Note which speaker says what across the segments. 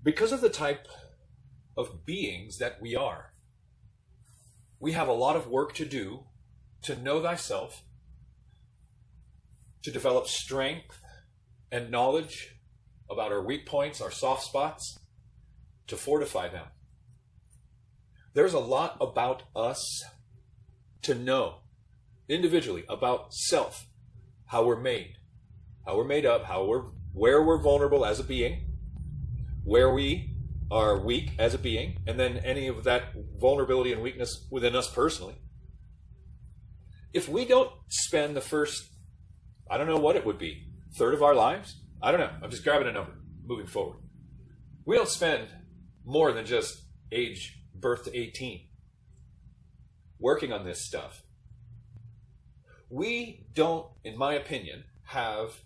Speaker 1: Because of the type of beings that we are, we have a lot of work to do to know thyself, to develop strength and knowledge about our weak points, our soft spots, to fortify them. There's a lot about us to know individually, about self, how we're made up, where we're vulnerable as a being, where we are weak as a being, and then any of that vulnerability and weakness within us personally. If we don't spend the first, I don't know what it would be, third of our lives? I don't know. I'm just grabbing a number, moving forward. We don't spend more than just age birth to 18 working on this stuff. We don't, in my opinion, have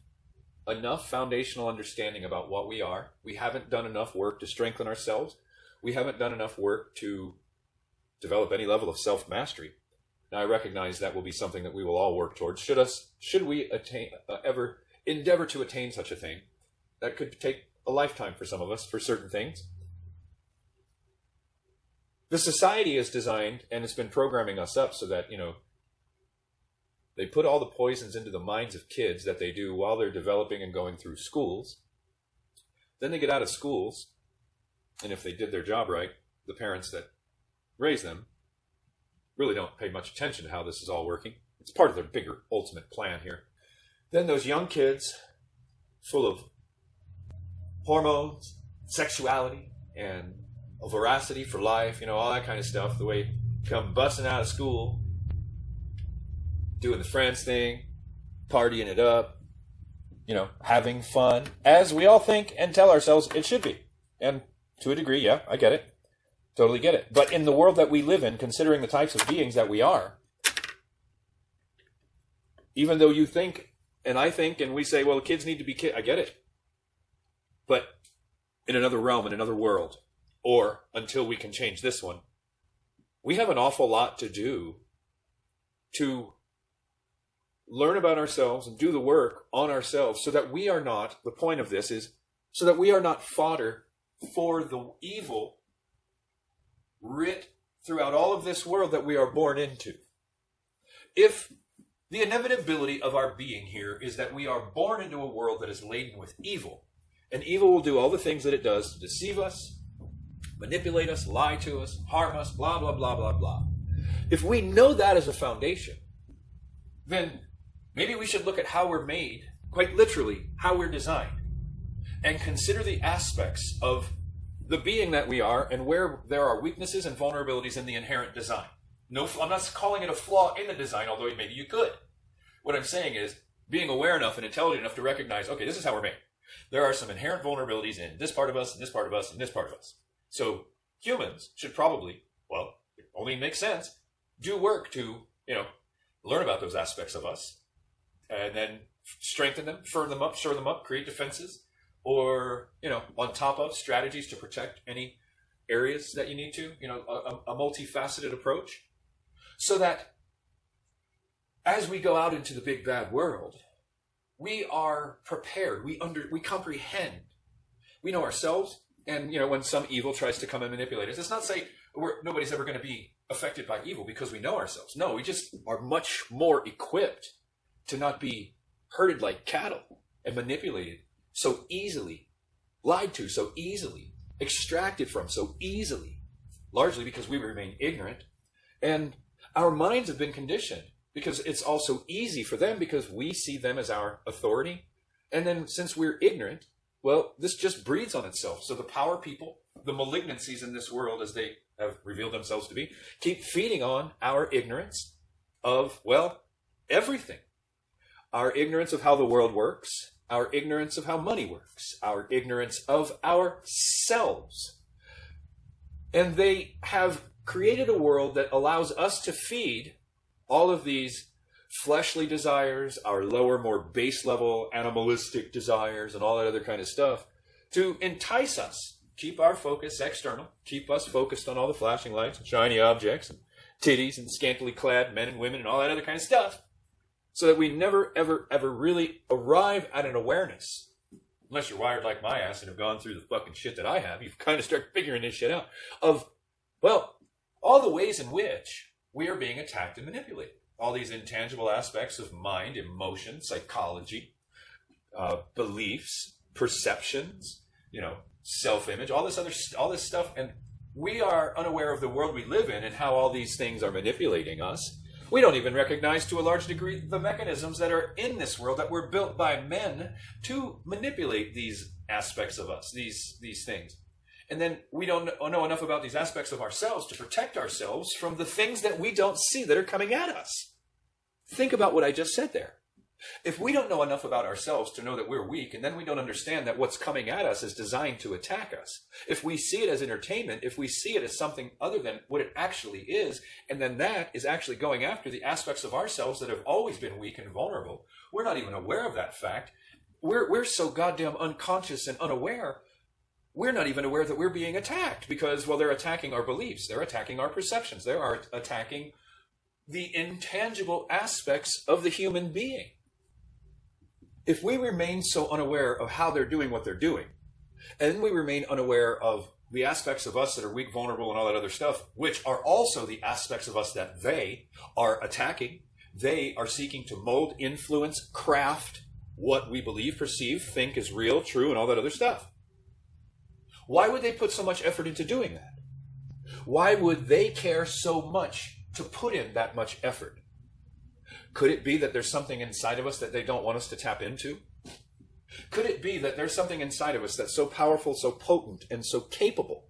Speaker 1: enough foundational understanding about what we are. We haven't done enough work to strengthen ourselves. We haven't done enough work to develop any level of self-mastery. Now, I recognize that will be something that we will all work towards. Should we ever endeavor to attain such a thing, that could take a lifetime for some of us for certain things. The society is designed, and it's been programming us up so that, they put all the poisons into the minds of kids that they do while they're developing and going through schools. Then they get out of schools, and if they did their job right, the parents that raise them really don't pay much attention to how this is all working. It's part of their bigger ultimate plan here. Then those young kids, full of hormones, sexuality, and a voracity for life, all that kind of stuff, the way come busting out of school, doing the friends thing, partying it up, having fun, as we all think and tell ourselves it should be. And to a degree, yeah, I get it. Totally get it. But in the world that we live in, considering the types of beings that we are, even though you think, and I think, and we say, well, kids need to be kids, I get it. But in another realm, in another world, or until we can change this one, we have an awful lot to do to learn about ourselves and do the work on ourselves so that we are not, the point of this is, so that we are not fodder for the evil writ throughout all of this world that we are born into. If the inevitability of our being here is that we are born into a world that is laden with evil, and evil will do all the things that it does to deceive us, manipulate us, lie to us, harm us, blah, blah, blah, blah, blah. If we know that as a foundation, then maybe we should look at how we're made, quite literally, how we're designed, and consider the aspects of the being that we are and where there are weaknesses and vulnerabilities in the inherent design. No, I'm not calling it a flaw in the design, although maybe you could. What I'm saying is being aware enough and intelligent enough to recognize, okay, this is how we're made. There are some inherent vulnerabilities in this part of us, and this part of us, and this part of us. So humans should probably, well, it only makes sense, do work to, learn about those aspects of us, and then strengthen them, firm them up, shore them up, create defenses, or, on top of strategies to protect any areas that you need to, a multifaceted approach, so that as we go out into the big bad world, we are prepared, we comprehend, we know ourselves, and, when some evil tries to come and manipulate us, it's not say nobody's ever going to be affected by evil because we know ourselves. No, we just are much more equipped to not be herded like cattle and manipulated so easily, lied to so easily, extracted from so easily, largely because we remain ignorant. And our minds have been conditioned because it's also easy for them because we see them as our authority. And then since we're ignorant, well, this just breeds on itself. So the power people, the malignancies in this world, as they have revealed themselves to be, keep feeding on our ignorance of, well, everything. Our ignorance of how the world works, our ignorance of how money works, our ignorance of ourselves. And they have created a world that allows us to feed all of these fleshly desires, our lower, more base level animalistic desires, and all that other kind of stuff, to entice us, keep our focus external, keep us focused on all the flashing lights and shiny objects and titties and scantily clad men and women and all that other kind of stuff, so that we never, ever, ever really arrive at an awareness unless you're wired like my ass and have gone through the fucking shit that I have, you kind of start figuring this shit out. Of, well, all the ways in which we are being attacked and manipulated. All these intangible aspects of mind, emotion, psychology, beliefs, perceptions, self-image, all this stuff. And we are unaware of the world we live in and how all these things are manipulating us. We don't even recognize to a large degree the mechanisms that are in this world that were built by men to manipulate these aspects of us, these things. And then we don't know enough about these aspects of ourselves to protect ourselves from the things that we don't see that are coming at us. Think about what I just said there. If we don't know enough about ourselves to know that we're weak, and then we don't understand that what's coming at us is designed to attack us, if we see it as entertainment, if we see it as something other than what it actually is, and then that is actually going after the aspects of ourselves that have always been weak and vulnerable, we're not even aware of that fact. We're so goddamn unconscious and unaware, we're not even aware that we're being attacked because, well, they're attacking our beliefs, they're attacking our perceptions, they are attacking the intangible aspects of the human being. If we remain so unaware of how they're doing what they're doing, and we remain unaware of the aspects of us that are weak, vulnerable, and all that other stuff, which are also the aspects of us that they are attacking, they are seeking to mold, influence, craft what we believe, perceive, think is real, true, and all that other stuff. Why would they put so much effort into doing that? Why would they care so much to put in that much effort? Could it be that there's something inside of us that they don't want us to tap into? Could it be that there's something inside of us that's so powerful, so potent, and so capable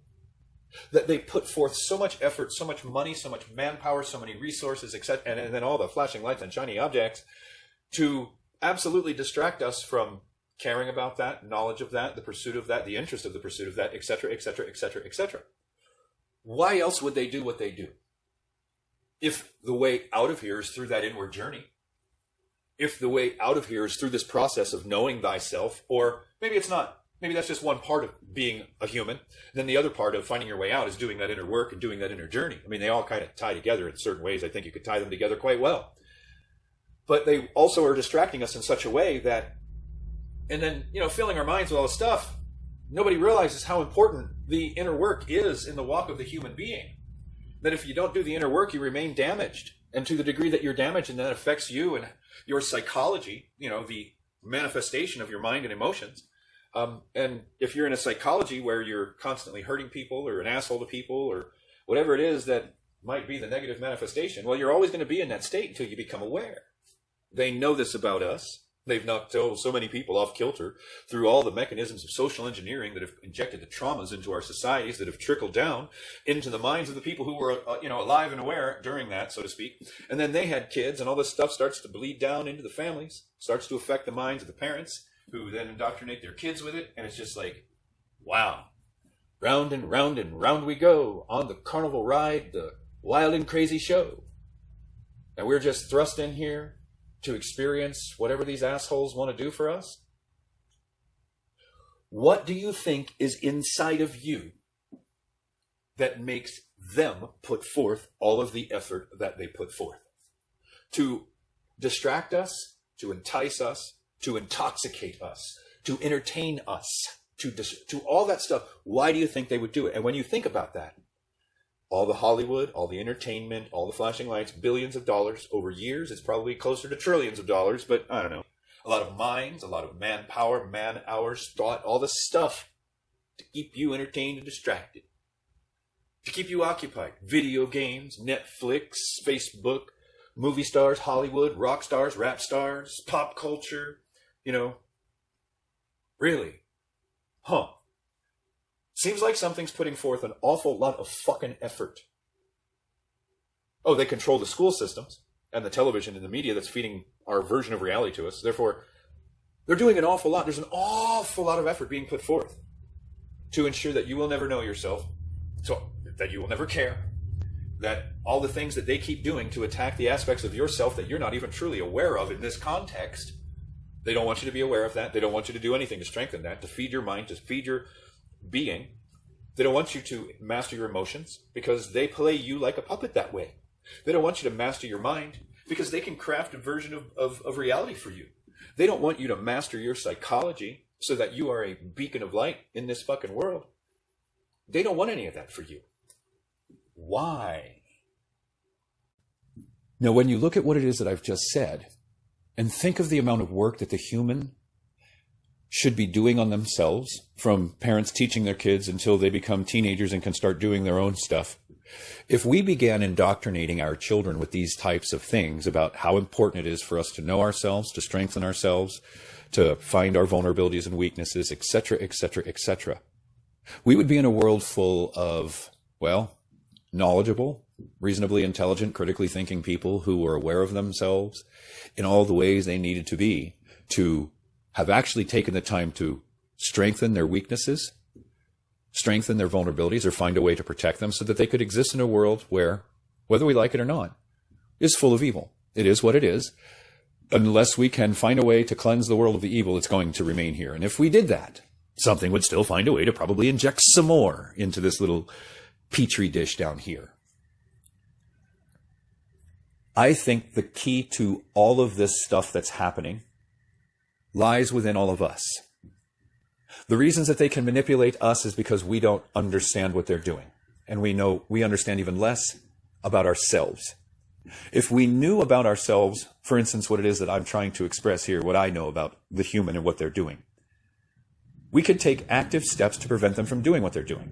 Speaker 1: that they put forth so much effort, so much money, so much manpower, so many resources, etc., and then all the flashing lights and shiny objects to absolutely distract us from caring about that, knowledge of that, the pursuit of that, the interest of the pursuit of that, etc., etc., etc., etc. Why else would they do what they do? If the way out of here is through that inward journey, if the way out of here is through this process of knowing thyself, or maybe it's not, maybe that's just one part of being a human, then the other part of finding your way out is doing that inner work and doing that inner journey. I mean, they all kind of tie together in certain ways. I think you could tie them together quite well. But they also are distracting us in such a way that, and then, filling our minds with all this stuff, nobody realizes how important the inner work is in the walk of the human being. That if you don't do the inner work, you remain damaged. And to the degree that you're damaged and that affects you and your psychology, the manifestation of your mind and emotions. And if you're in a psychology where you're constantly hurting people or an asshole to people or whatever it is that might be the negative manifestation, well, you're always going to be in that state until you become aware. They know this about us. They've knocked so many people off kilter through all the mechanisms of social engineering that have injected the traumas into our societies that have trickled down into the minds of the people who were, alive and aware during that, so to speak. And then they had kids, and all this stuff starts to bleed down into the families, starts to affect the minds of the parents, who then indoctrinate their kids with it. And it's just like, wow, round and round we go on the carnival ride, the wild and crazy show. And we're just thrust in here to experience whatever these assholes want to do for us? What do you think is inside of you that makes them put forth all of the effort that they put forth? To distract us, to entice us, to intoxicate us, to entertain us, to all that stuff. Why do you think they would do it? And when you think about that, all the Hollywood, all the entertainment, all the flashing lights, billions of dollars over years. It's probably closer to trillions of dollars, but I don't know. A lot of minds, a lot of manpower, man hours, thought, all this stuff to keep you entertained and distracted. To keep you occupied. Video games, Netflix, Facebook, movie stars, Hollywood, rock stars, rap stars, pop culture, Really? Huh. Seems like something's putting forth an awful lot of fucking effort. Oh, they control the school systems and the television and the media that's feeding our version of reality to us. Therefore, they're doing an awful lot. There's an awful lot of effort being put forth to ensure that you will never know yourself, so that you will never care, that all the things that they keep doing to attack the aspects of yourself that you're not even truly aware of in this context, they don't want you to be aware of that. They don't want you to do anything to strengthen that, to feed your mind, to feed your being. They don't want you to master your emotions because they play you like a puppet that way. They don't want you to master your mind because they can craft a version of reality for you. They don't want you to master your psychology so that you are a beacon of light in this fucking world. They don't want any of that for you. Why? Now, when you look at what it is that I've just said, and think of the amount of work that the human should be doing on themselves, from parents teaching their kids until they become teenagers and can start doing their own stuff. If we began indoctrinating our children with these types of things about how important it is for us to know ourselves, to strengthen ourselves, to find our vulnerabilities and weaknesses, etc., etc., etc., we would be in a world full of, well, knowledgeable, reasonably intelligent, critically thinking people who were aware of themselves in all the ways they needed to be to have actually taken the time to strengthen their weaknesses, strengthen their vulnerabilities, or find a way to protect them so that they could exist in a world where, whether we like it or not, is full of evil. It is what it is. Unless we can find a way to cleanse the world of the evil, it's going to remain here. And if we did that, something would still find a way to probably inject some more into this little petri dish down here. I think the key to all of this stuff that's happening lies within all of us. The reasons that they can manipulate us is because we don't understand what they're doing. And we understand even less about ourselves. If we knew about ourselves, for instance, what it is that I'm trying to express here, what I know about the human and what they're doing, we could take active steps to prevent them from doing what they're doing.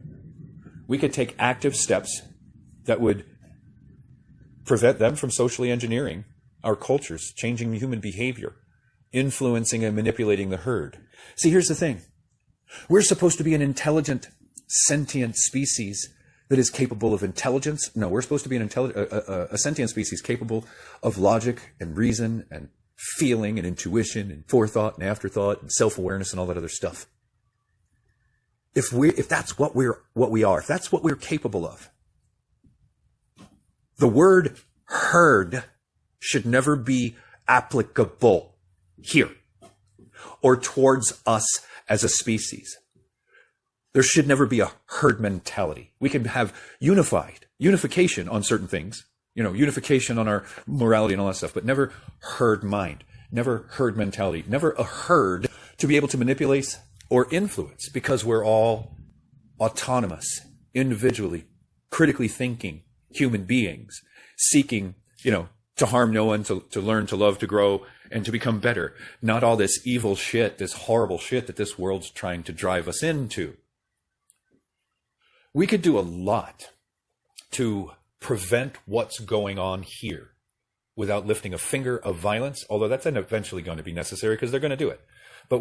Speaker 1: We could take active steps that would prevent them from socially engineering our cultures, changing human behavior, influencing and manipulating the herd. See, here's the thing. We're supposed to be an intelligent, sentient species that is capable of intelligence. No, we're supposed to be a sentient species capable of logic and reason and feeling and intuition and forethought and afterthought and self-awareness and all that other stuff. If that's what we are, if that's what we're capable of, the word herd should never be applicable here or towards us as a species. There should never be a herd mentality. We can have unification on certain things, unification on our morality and all that stuff, but never herd mind, never herd mentality, never a herd to be able to manipulate or influence, because we're all autonomous, individually, critically thinking human beings, seeking, to harm no one, to learn, to love, to grow, and to become better. Not all this evil shit, this horrible shit that this world's trying to drive us into. We could do a lot to prevent what's going on here without lifting a finger of violence, although that's then eventually going to be necessary because they're going to do it. But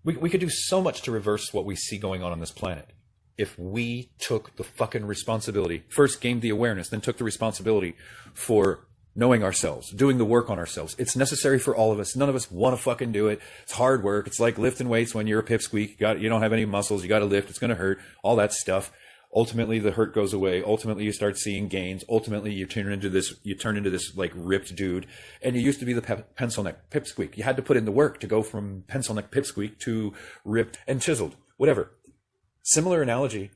Speaker 1: we could do so much to reverse what we see going on this planet if we took the fucking responsibility, first gained the awareness, then took the responsibility for knowing ourselves, doing the work on ourselves. It's necessary for all of us. None of us want to fucking do it. It's hard work. It's like lifting weights when you're a pipsqueak. You don't have any muscles. You got to lift. It's going to hurt. All that stuff. Ultimately, the hurt goes away. Ultimately, you start seeing gains. Ultimately, you turn into this like ripped dude. And you used to be the pencil neck pipsqueak. You had to put in the work to go from pencil neck pipsqueak to ripped and chiseled, whatever. Similar analogy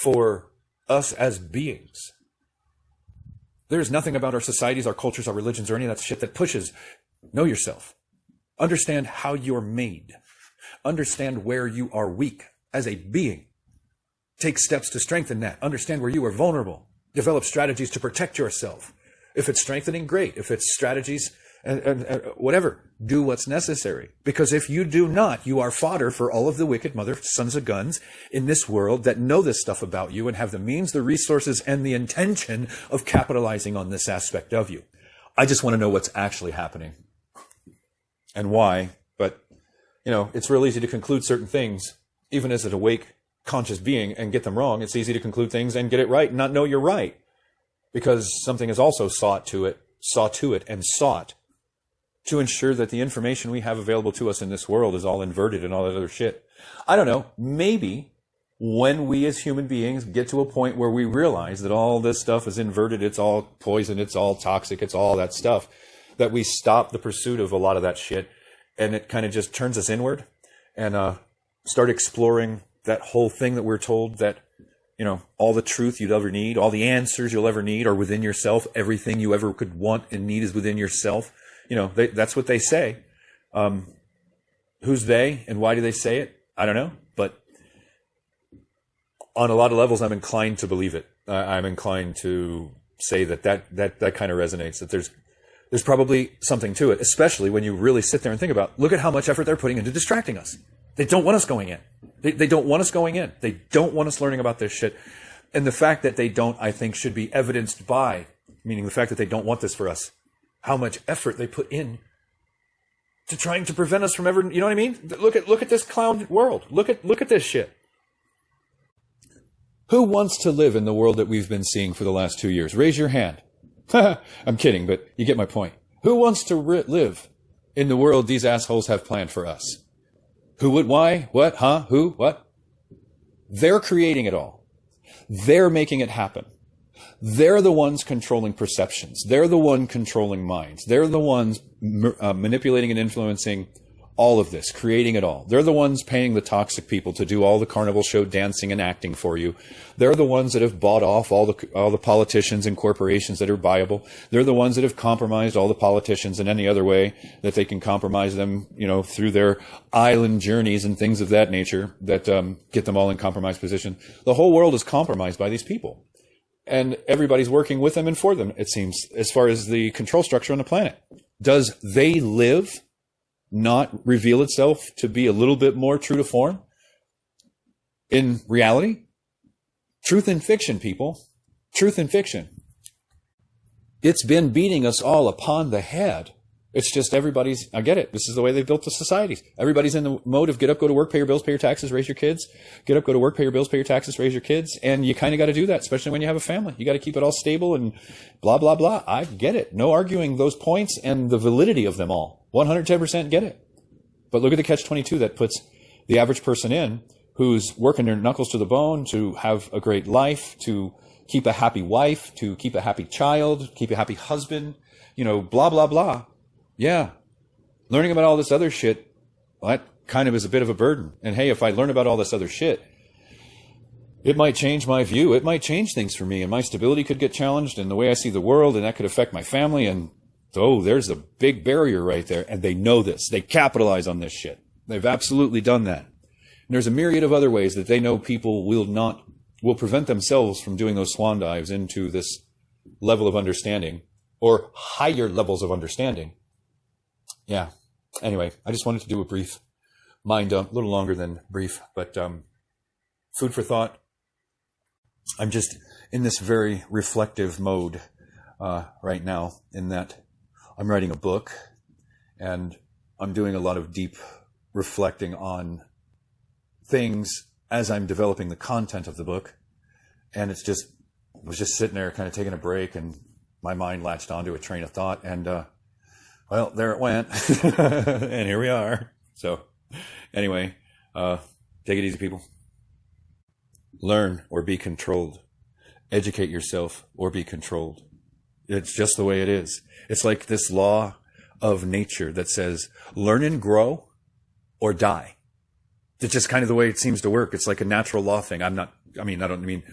Speaker 1: for us as beings. There's nothing about our societies, our cultures, our religions, or any of that shit that pushes. Know yourself. Understand how you're made. Understand where you are weak as a being. Take steps to strengthen that. Understand where you are vulnerable. Develop strategies to protect yourself. If it's strengthening, great. If it's strategies and whatever, do what's necessary. Because if you do not, you are fodder for all of the wicked mother sons of guns in this world that know this stuff about you and have the means, the resources, and the intention of capitalizing on this aspect of you. I just want to know what's actually happening and why. But, it's real easy to conclude certain things, even as an awake, conscious being, and get them wrong. It's easy to conclude things and get it right and not know you're right, because something is also saw to it and sought to ensure that the information we have available to us in this world is all inverted and all that other shit. I don't know, maybe when we as human beings get to a point where we realize that all this stuff is inverted, it's all poison, it's all toxic, it's all that stuff, that we stop the pursuit of a lot of that shit and it kind of just turns us inward and start exploring that whole thing that we're told that, all the truth you'd ever need, all the answers you'll ever need are within yourself. Everything you ever could want and need is within yourself. That's what they say. who's they and why do they say it? I don't know. But on a lot of levels, I'm inclined to believe it. I'm inclined to say that kind of resonates, that there's probably something to it, especially when you really sit there and think about, look at how much effort they're putting into distracting us. They don't want us going in. They don't want us going in. They don't want us learning about this shit. And the fact that they don't, I think, should be evidenced by, meaning the fact that they don't want this for us, how much effort they put in to trying to prevent us from ever, you know what I mean? Look at this clown world. Look at this shit. Who wants to live in the world that we've been seeing for the last 2 years? Raise your hand. I'm kidding, but you get my point. Who wants to live in the world these assholes have planned for us? Who would, why, what, huh, who, what? They're creating it all. They're making it happen. They're the ones controlling perceptions. They're the one controlling minds. They're the ones manipulating and influencing all of this, creating it all. They're the ones paying the toxic people to do all the carnival show dancing and acting for you. They're the ones that have bought off all the politicians and corporations that are viable. They're the ones that have compromised all the politicians in any other way that they can compromise them, through their island journeys and things of that nature that get them all in compromised position. The whole world is compromised by these people. And everybody's working with them and for them, it seems, as far as the control structure on the planet. Does they live not reveal itself to be a little bit more true to form in reality? Truth in fiction, people. Truth in fiction. It's been beating us all upon the head. It's just everybody's, I get it. This is the way they've built the societies. Everybody's in the mode of get up, go to work, pay your bills, pay your taxes, raise your kids. Get up, go to work, pay your bills, pay your taxes, raise your kids. And you kind of got to do that, especially when you have a family. You got to keep it all stable and blah, blah, blah. I get it. No arguing those points and the validity of them all. 110% get it. But look at the catch-22 that puts the average person in who's working their knuckles to the bone to have a great life, to keep a happy wife, to keep a happy child, keep a happy husband, blah, blah, blah. Yeah. Learning about all this other shit, well, that kind of is a bit of a burden. And hey, if I learn about all this other shit, it might change my view. It might change things for me, and my stability could get challenged and the way I see the world, and that could affect my family. And there's a big barrier right there. And they know this. They capitalize on this shit. They've absolutely done that. And there's a myriad of other ways that they know people will prevent themselves from doing those swan dives into this level of understanding or higher levels of understanding. Yeah. Anyway, I just wanted to do a brief mind dump, a little longer than brief, but food for thought. I'm just in this very reflective mode right now, in that I'm writing a book and I'm doing a lot of deep reflecting on things as I'm developing the content of the book. And I was just sitting there kind of taking a break, and my mind latched onto a train of thought, and well, there it went. And here we are. So anyway, take it easy, people. Learn or be controlled. Educate yourself or be controlled. It's just the way it is. It's like this law of nature that says, learn and grow or die. It's just kind of the way it seems to work. It's like a natural law thing. I don't mean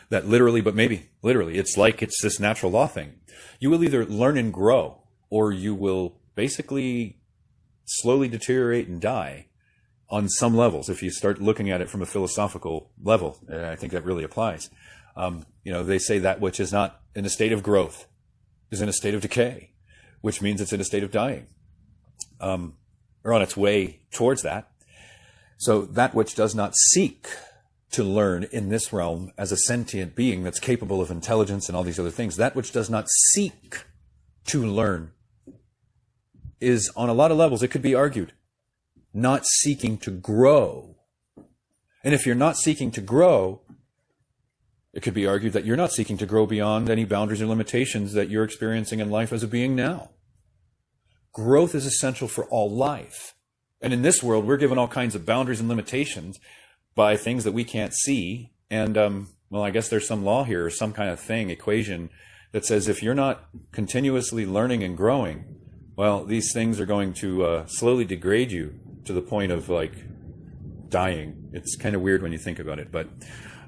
Speaker 1: that literally, but maybe literally. It's this natural law thing. You will either learn and grow, or you will basically slowly deteriorate and die on some levels. If you start looking at it from a philosophical level, I think that really applies. They say that which is not in a state of growth is in a state of decay, which means it's in a state of dying, or on its way towards that. So that which does not seek to learn in this realm as a sentient being that's capable of intelligence and all these other things, that which does not seek to learn is, on a lot of levels, it could be argued, not seeking to grow. And if you're not seeking to grow, it could be argued that you're not seeking to grow beyond any boundaries or limitations that you're experiencing in life as a being now. Growth is essential for all life. And in this world, we're given all kinds of boundaries and limitations by things that we can't see. And, I guess there's some law here, or some kind of equation that says if you're not continuously learning and growing, well, these things are going to slowly degrade you to the point of dying. It's kind of weird when you think about it. But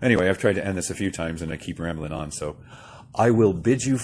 Speaker 1: anyway, I've tried to end this a few times and I keep rambling on. So I will bid you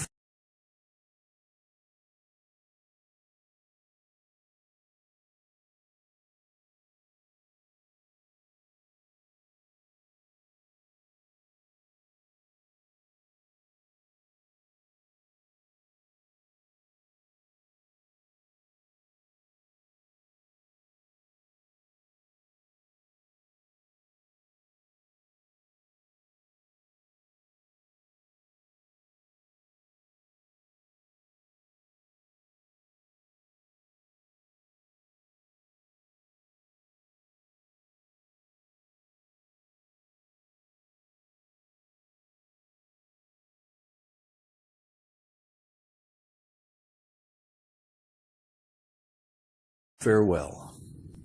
Speaker 2: Farewell.